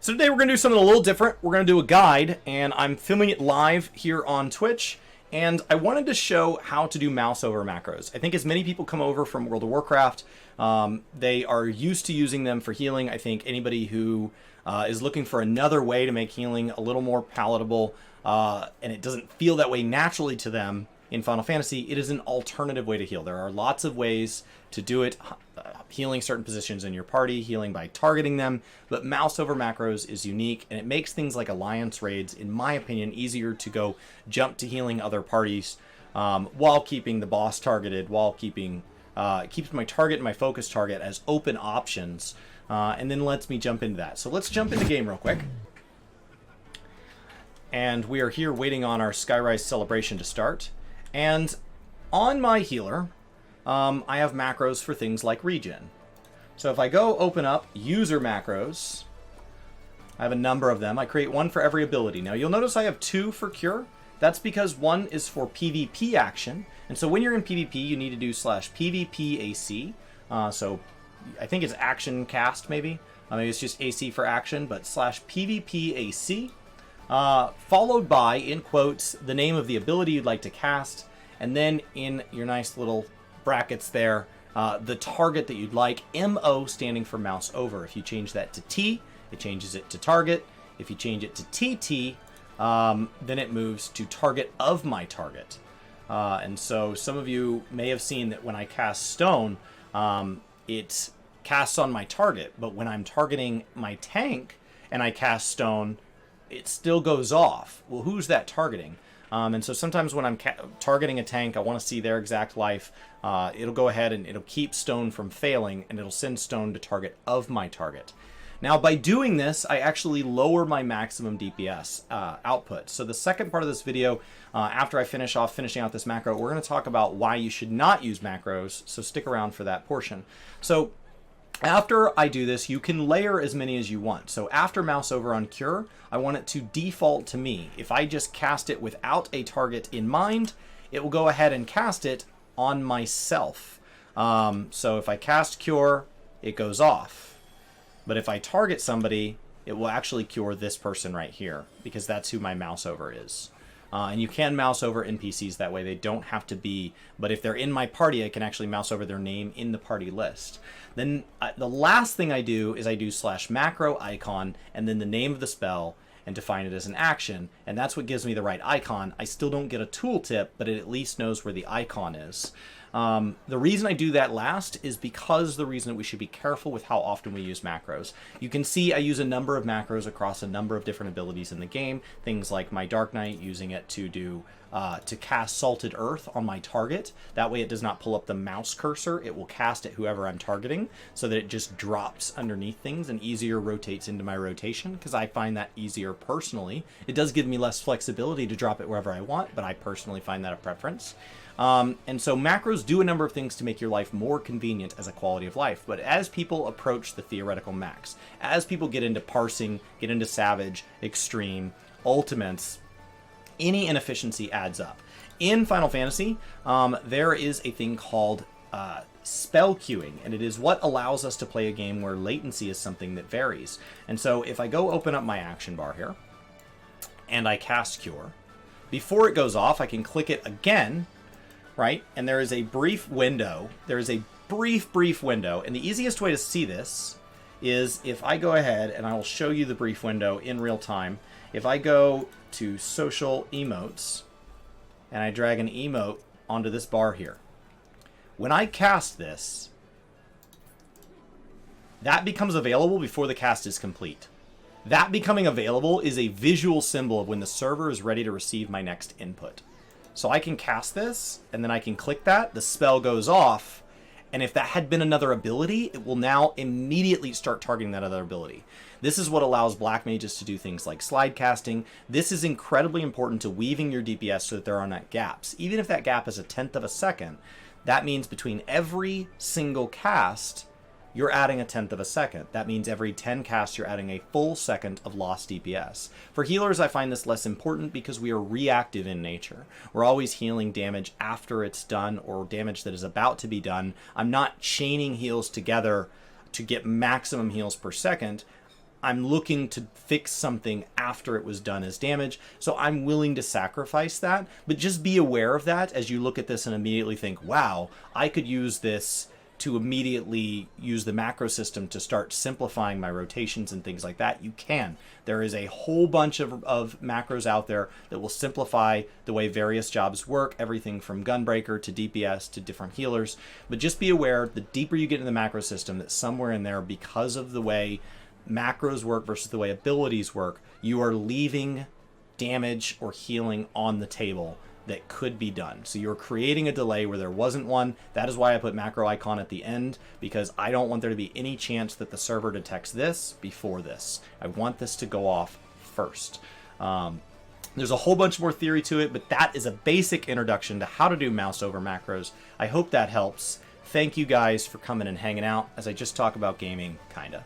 So today we're going to do something a little different. We're going to do a guide, and I'm filming it live here on Twitch. And I wanted to show how to do mouse over macros. I think as many people come over from World of Warcraft, they are used to using them for healing. I think anybody who is looking for another way to make healing a little more palatable, and it doesn't feel that way naturally to them in Final Fantasy, it is an alternative way to heal. There are lots of ways to do it, healing certain positions in your party, healing by targeting them, but mouse over macros is unique, and it makes things like alliance raids, in my opinion, easier to go jump to healing other parties while keeping the boss targeted, while keeping keeps my target and my focus target as open options, and then lets me jump into that. So let's jump into the game real quick. And we are here waiting on our Skyrise celebration to start. And on my healer, I have macros for things like regen. So if I go open up user macros, I have a number of them. I create one for every ability. Now you'll notice I have two for cure. That's because one is for PvP action. And so when you're in PvP, you need to do /PvPAC. So I think it's action cast maybe. Maybe it's just AC for action, but /PvPAC. Followed by, in quotes, the name of the ability you'd like to cast, and then in your nice little brackets there, the target that you'd like, MO standing for mouse over. If you change that to T, it changes it to target. If you change it to TT, then it moves to target of my target. And so some of you may have seen that when I cast Stone, it casts on my target, but when I'm targeting my tank and I cast Stone, it still goes off. Well, who's that targeting? And so sometimes when I'm targeting a tank, I want to see their exact life. It'll go ahead and it'll keep Stone from failing, and it'll send Stone to target of my target. Now, by doing this, I actually lower my maximum DPS output. So the second part of this video, after I finishing out this macro, we're going to talk about why you should not use macros. So stick around for that portion. So after I do this, you can layer as many as you want. So after mouse over on cure, I want it to default to me. If I just cast it without a target in mind, it will go ahead and cast it on myself. So if I cast cure, it goes off. But if I target somebody, it will actually cure this person right here, because that's who my mouse over is. And you can mouse over NPCs that way. They don't have to be, but if they're in my party, I can actually mouse over their name in the party list. Then the last thing I do is I do /macro icon and then the name of the spell and define it as an action. And that's what gives me the right icon. I still don't get a tooltip, but it at least knows where the icon is. The reason I do that last is because the reason that we should be careful with how often we use macros. You can see I use a number of macros across a number of different abilities in the game. Things like my Dark Knight, using it to do to cast Salted Earth on my target. That way it does not pull up the mouse cursor. It will cast at whoever I'm targeting, so that it just drops underneath things and easier rotates into my rotation, because I find that easier personally. It does give me less flexibility to drop it wherever I want, but I personally find that a preference. And so macros do a number of things to make your life more convenient as a quality of life. But as people approach the theoretical max, as people get into parsing, get into savage, extreme, ultimates, any inefficiency adds up. In Final Fantasy, there is a thing called spell queuing, and it is what allows us to play a game where latency is something that varies. And so if I go open up my action bar here, and I cast Cure, before it goes off, I can click it again, right? And there is a brief window. There is a brief window. And the easiest way to see this is if I go ahead, and I will show you the brief window in real time. If I go to social emotes, and I drag an emote onto this bar here. When I cast this, that becomes available before the cast is complete. That becoming available is a visual symbol of when the server is ready to receive my next input. So I can cast this, and then I can click that, the spell goes off, and if that had been another ability, it will now immediately start targeting that other ability. This is what allows black mages to do things like slide casting. This is incredibly important to weaving your DPS so that there are not gaps. Even if that gap is 1/10 of a second, that means between every single cast, you're adding 1/10 of a second. That means every 10 casts, you're adding a full second of lost DPS. For healers, I find this less important because we are reactive in nature. We're always healing damage after it's done or damage that is about to be done. I'm not chaining heals together to get maximum heals per second. I'm looking to fix something after it was done as damage, so I'm willing to sacrifice that. But just be aware of that as you look at this and immediately think, wow, I could use this to immediately use the macro system to start simplifying my rotations and things like that. You can. There is a whole bunch of macros out there that will simplify the way various jobs work, everything from Gunbreaker to DPS to different healers. But just be aware, the deeper you get into the macro system, that somewhere in there, because of the way macros work versus the way abilities work, you are leaving damage or healing on the table that could be done. So you're creating a delay where there wasn't one. That is why I put macro icon at the end, because I don't want there to be any chance that the server detects this before this. I want this to go off first. There's a whole bunch more theory to it, but that is a basic introduction to how to do mouse over macros. I hope that helps. Thank you guys for coming and hanging out as I just talk about gaming, kinda.